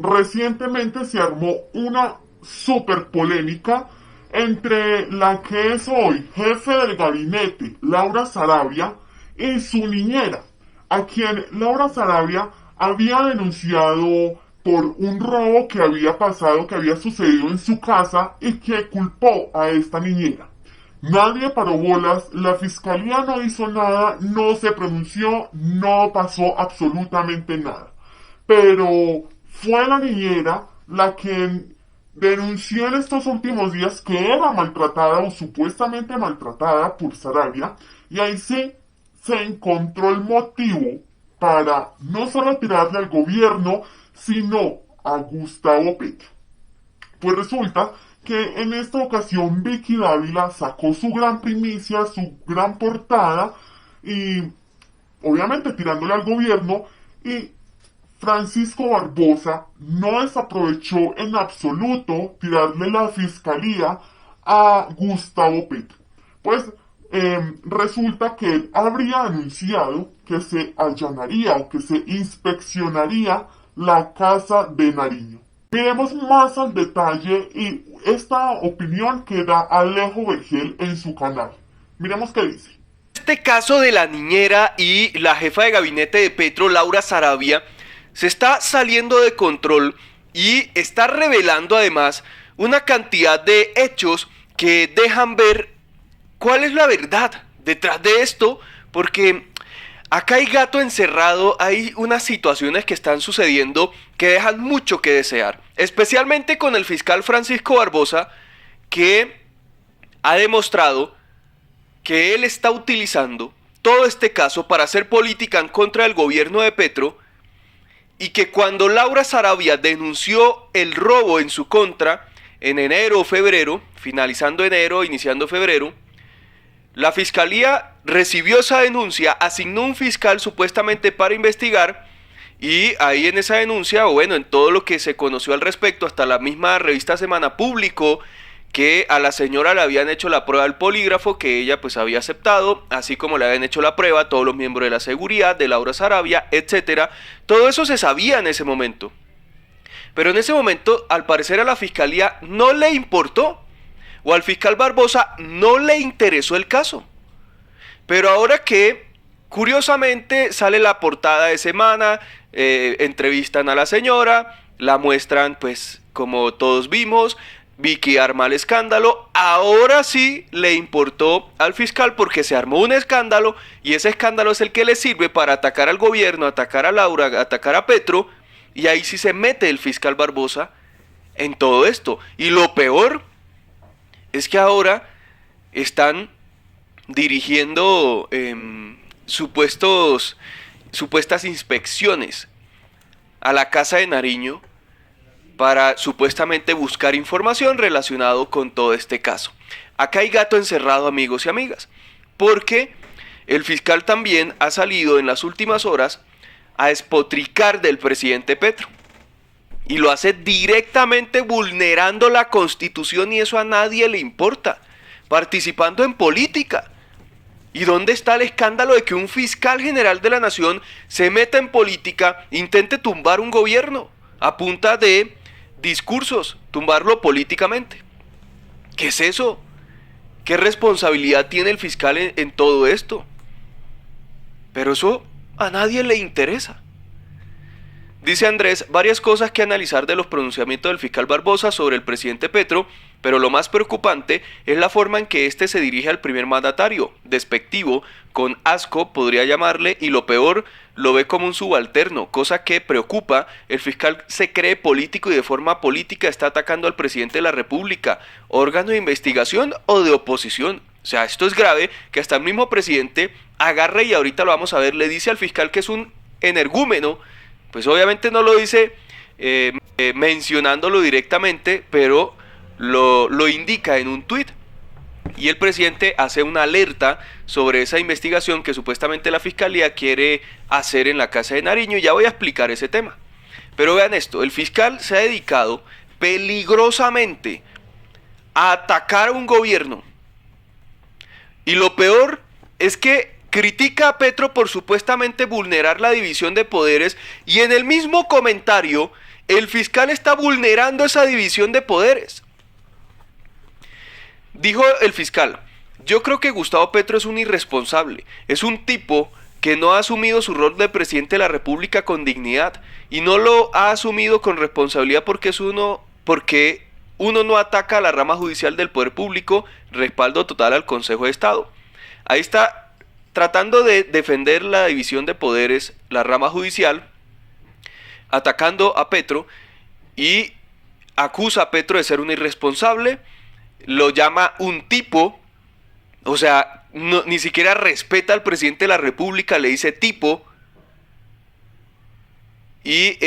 recientemente se armó una super polémica entre la que es hoy jefe del gabinete, Laura Sarabia, y su niñera, a quien Laura Sarabia había denunciado por un robo que había pasado, que había sucedido en su casa y que culpó a esta niñera. Nadie paró bolas, la fiscalía no hizo nada, no se pronunció, no pasó absolutamente nada. Pero fue la niñera la que denunció en estos últimos días que era maltratada o supuestamente maltratada por Sarabia, y ahí sí se encontró el motivo para no solo tirarle al gobierno, sino a Gustavo Petro. Pues resulta que en esta ocasión Vicky Dávila sacó su gran primicia, su gran portada, y obviamente tirándole al gobierno, y Francisco Barbosa no desaprovechó en absoluto tirarle la fiscalía a Gustavo Petro. Pues resulta que él habría anunciado que se allanaría o que se inspeccionaría la casa de Nariño. Miremos más al detalle y esta opinión que da Alejo Vergel en su canal. Miremos qué dice. Este caso de la niñera y la jefa de gabinete de Petro, Laura Sarabia, se está saliendo de control y está revelando además una cantidad de hechos que dejan ver cuál es la verdad detrás de esto, porque acá hay gato encerrado, hay unas situaciones que están sucediendo que dejan mucho que desear, especialmente con el fiscal Francisco Barbosa, que ha demostrado que él está utilizando todo este caso para hacer política en contra del gobierno de Petro, y que cuando Laura Sarabia denunció el robo en su contra en enero o febrero, finalizando enero, iniciando febrero, la fiscalía recibió esa denuncia, asignó un fiscal supuestamente para investigar, y ahí en esa denuncia, o bueno, en todo lo que se conoció al respecto, hasta la misma revista Semana publicó que a la señora le habían hecho la prueba del polígrafo, que ella pues había aceptado, así como le habían hecho la prueba a todos los miembros de la seguridad, de Laura Sarabia, etcétera. Todo eso se sabía en ese momento. Pero en ese momento, al parecer a la fiscalía no le importó, o al fiscal Barbosa no le interesó el caso. Pero ahora que, curiosamente, sale la portada de Semana, entrevistan a la señora, la muestran pues como todos vimos, Vicky arma el escándalo, ahora sí le importó al fiscal porque se armó un escándalo, y ese escándalo es el que le sirve para atacar al gobierno, atacar a Laura, atacar a Petro, y ahí sí se mete el fiscal Barbosa en todo esto. Y lo peor es que ahora están dirigiendo supuestas inspecciones a la casa de Nariño para supuestamente buscar información relacionado con todo este caso. Acá hay gato encerrado, amigos y amigas, porque el fiscal también ha salido en las últimas horas a despotricar del presidente Petro, y lo hace directamente vulnerando la Constitución, y eso a nadie le importa, participando en política. ¿Y dónde está el escándalo de que un fiscal general de la nación se meta en política, intente tumbar un gobierno a punta de discursos, tumbarlo políticamente? ¿Qué es eso? ¿Qué responsabilidad tiene el fiscal en todo esto? Pero eso a nadie le interesa. Dice Andrés, varias cosas que analizar de los pronunciamientos del fiscal Barbosa sobre el presidente Petro, pero lo más preocupante es la forma en que este se dirige al primer mandatario, despectivo, con asco podría llamarle, y lo peor, lo ve como un subalterno, cosa que preocupa. El fiscal se cree político y de forma política está atacando al presidente de la República, órgano de investigación o de oposición. O sea, esto es grave, que hasta el mismo presidente agarre, y ahorita lo vamos a ver, le dice al fiscal que es un energúmeno. Pues obviamente no lo dice mencionándolo directamente, pero lo indica en un tuit. Y el presidente hace una alerta sobre esa investigación que supuestamente la fiscalía quiere hacer en la casa de Nariño, y ya voy a explicar ese tema. Pero vean esto, el fiscal se ha dedicado peligrosamente a atacar a un gobierno. Y lo peor es que critica a Petro por supuestamente vulnerar la división de poderes y en el mismo comentario el fiscal está vulnerando esa división de poderes. Dijo el fiscal: yo creo que Gustavo Petro es un irresponsable, es un tipo que no ha asumido su rol de presidente de la República con dignidad y no lo ha asumido con responsabilidad porque uno no ataca a la rama judicial del poder público, respaldo total al Consejo de Estado. Ahí está tratando de defender la división de poderes, la rama judicial, atacando a Petro y acusa a Petro de ser un irresponsable, lo llama un tipo, o sea, ni siquiera respeta al presidente de la República, le dice tipo, y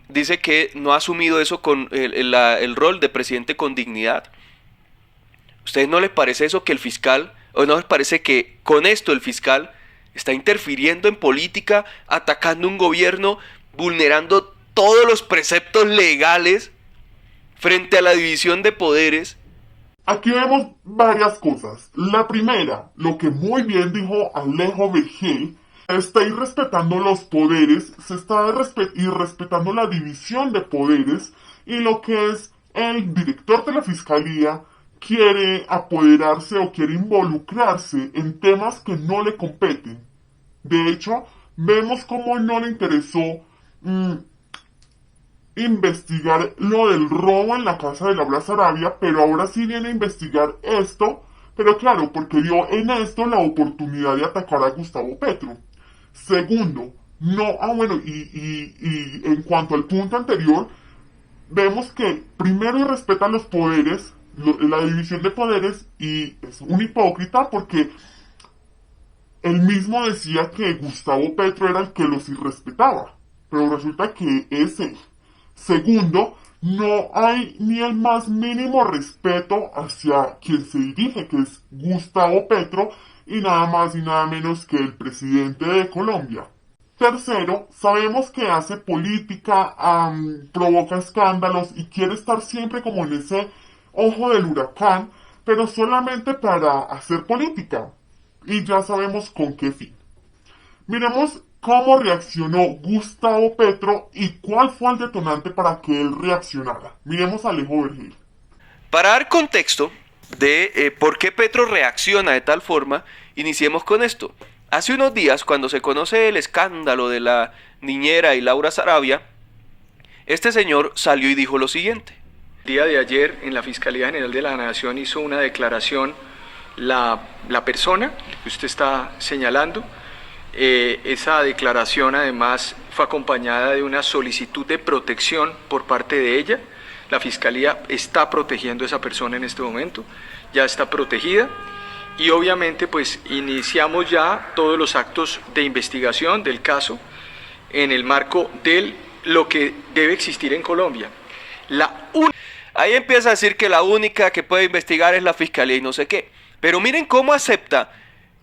dice que no ha asumido eso con el rol de presidente con dignidad. ¿A ustedes no les parece eso que el fiscal, o no les parece que con esto el fiscal está interfiriendo en política, atacando un gobierno, vulnerando todos los preceptos legales frente a la división de poderes? Aquí vemos varias cosas. La primera, lo que muy bien dijo Alejo Vergel, está irrespetando los poderes, se está irrespetando la división de poderes y lo que es el director de la fiscalía quiere apoderarse o quiere involucrarse en temas que no le competen. De hecho, vemos cómo no le interesó investigar lo del robo en la casa de Laura Sarabia, pero ahora sí viene a investigar esto, pero claro, porque vio en esto la oportunidad de atacar a Gustavo Petro. Segundo, y en cuanto al punto anterior, vemos que primero irrespeta los poderes, la división de poderes, y es un hipócrita porque él mismo decía que Gustavo Petro era el que los irrespetaba, pero resulta que es él. Segundo, no hay ni el más mínimo respeto hacia quien se dirige, que es Gustavo Petro, y nada más y nada menos que el presidente de Colombia. Tercero, sabemos que hace política, provoca escándalos y quiere estar siempre como en ese ojo del huracán, pero solamente para hacer política. Y ya sabemos con qué fin. Miremos cómo reaccionó Gustavo Petro y cuál fue el detonante para que él reaccionara. Miremos a Alejo Vergel. Para dar contexto de por qué Petro reacciona de tal forma, iniciemos con esto. Hace unos días, cuando se conoce el escándalo de la niñera y Laura Sarabia, este señor salió y dijo lo siguiente. El día de ayer en la Fiscalía General de la Nación hizo una declaración la persona que usted está señalando. Esa declaración además fue acompañada de una solicitud de protección por parte de ella. La Fiscalía está protegiendo a esa persona en este momento, ya está protegida y obviamente pues iniciamos ya todos los actos de investigación del caso en el marco de lo que debe existir en Colombia. Ahí empieza a decir que la única que puede investigar es la Fiscalía y no sé qué. Pero miren cómo acepta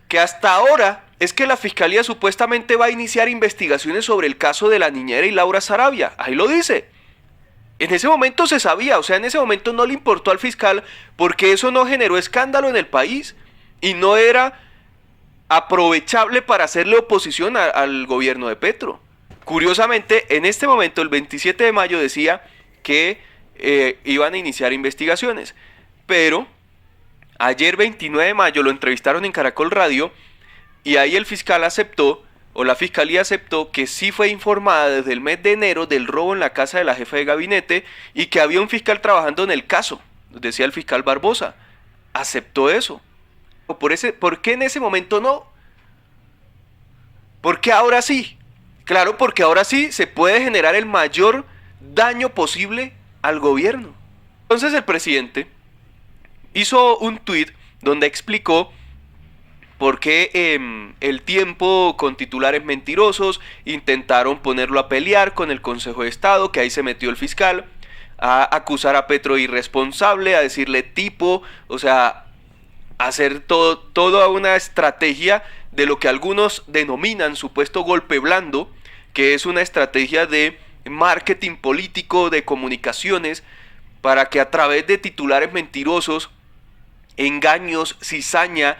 que hasta ahora es que la Fiscalía supuestamente va a iniciar investigaciones sobre el caso de la niñera y Laura Sarabia. Ahí lo dice. En ese momento se sabía, o sea, en ese momento no le importó al fiscal porque eso no generó escándalo en el país y no era aprovechable para hacerle oposición al gobierno de Petro. Curiosamente, en este momento, el 27 de mayo decía que iban a iniciar investigaciones, pero ayer 29 de mayo lo entrevistaron en Caracol Radio y ahí el fiscal aceptó, o la fiscalía aceptó, que sí fue informada desde el mes de enero del robo en la casa de la jefa de gabinete y que había un fiscal trabajando en el caso, decía el fiscal Barbosa. Aceptó eso. ¿Por qué en ese momento no? ¿Por qué ahora sí? Claro, porque ahora sí se puede generar el mayor daño posible al gobierno. Entonces el presidente hizo un tuit donde explicó por qué El Tiempo con titulares mentirosos intentaron ponerlo a pelear con el Consejo de Estado, que ahí se metió el fiscal, a acusar a Petro de irresponsable, a decirle tipo, o sea, hacer toda una estrategia de lo que algunos denominan supuesto golpe blando, que es una estrategia de marketing político, de comunicaciones, para que a través de titulares mentirosos, engaños, cizaña,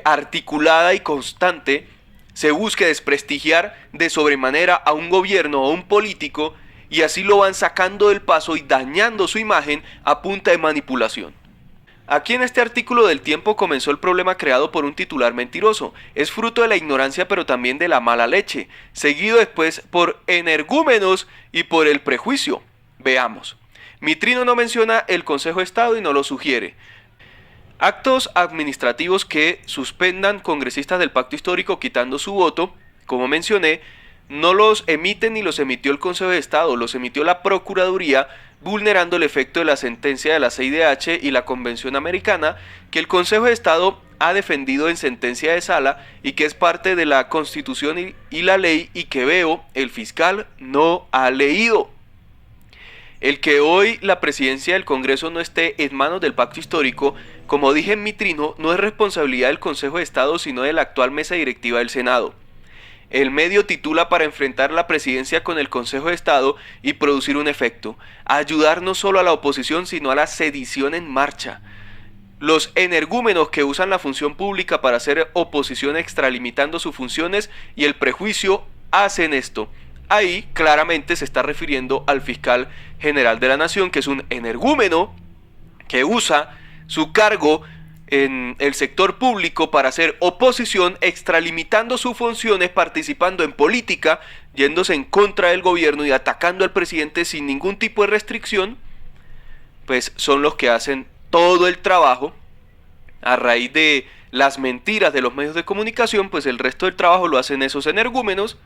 articulada y constante se busque desprestigiar de sobremanera a un gobierno o a un político, y así lo van sacando del paso y dañando su imagen a punta de manipulación. Aquí en este artículo del Tiempo comenzó el problema creado por un titular mentiroso. Es fruto de la ignorancia, pero también de la mala leche, seguido después por energúmenos y por el prejuicio. Veamos. Mitrino no menciona el Consejo de Estado y no lo sugiere. Actos administrativos que suspendan congresistas del pacto histórico quitando su voto, como mencioné, no los emiten ni los emitió el Consejo de Estado, los emitió la Procuraduría, vulnerando el efecto de la sentencia de la CIDH y la Convención Americana, que el Consejo de Estado ha defendido en sentencia de sala y que es parte de la Constitución y la ley, y que veo el fiscal no ha leído. El que hoy la presidencia del Congreso no esté en manos del pacto histórico, como dije en mi trino, no es responsabilidad del Consejo de Estado, sino de la actual mesa directiva del Senado. El medio titula para enfrentar la presidencia con el Consejo de Estado y producir un efecto, ayudar no solo a la oposición, sino a la sedición en marcha. Los energúmenos que usan la función pública para hacer oposición extralimitando sus funciones y el prejuicio hacen esto. Ahí claramente se está refiriendo al fiscal general de la Nación, que es un energúmeno que usa su cargo en el sector público para hacer oposición, extralimitando sus funciones, participando en política, yéndose en contra del gobierno y atacando al presidente sin ningún tipo de restricción. Pues son los que hacen todo el trabajo. A raíz de las mentiras de los medios de comunicación, pues el resto del trabajo lo hacen esos energúmenos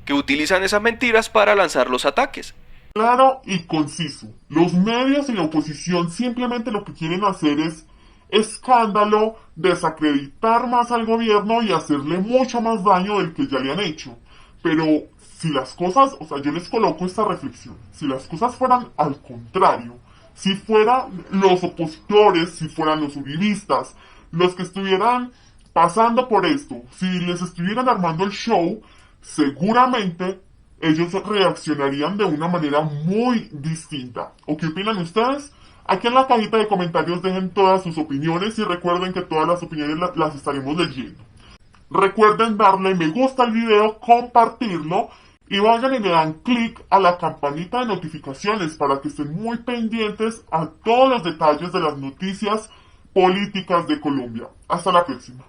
que utilizan esas mentiras para lanzar los ataques. Claro y conciso. Los medios y la oposición simplemente lo que quieren hacer es escándalo, desacreditar más al gobierno y hacerle mucho más daño del que ya le han hecho. Pero si las cosas, yo les coloco esta reflexión, si las cosas fueran al contrario, si fueran los opositores, si fueran los uribistas, los que estuvieran pasando por esto, si les estuvieran armando el show, seguramente ellos reaccionarían de una manera muy distinta. ¿O qué opinan ustedes? Aquí en la cajita de comentarios dejen todas sus opiniones y recuerden que todas las opiniones las estaremos leyendo. Recuerden darle me gusta al video, compartirlo y vayan y le dan clic a la campanita de notificaciones para que estén muy pendientes a todos los detalles de las noticias políticas de Colombia. Hasta la próxima.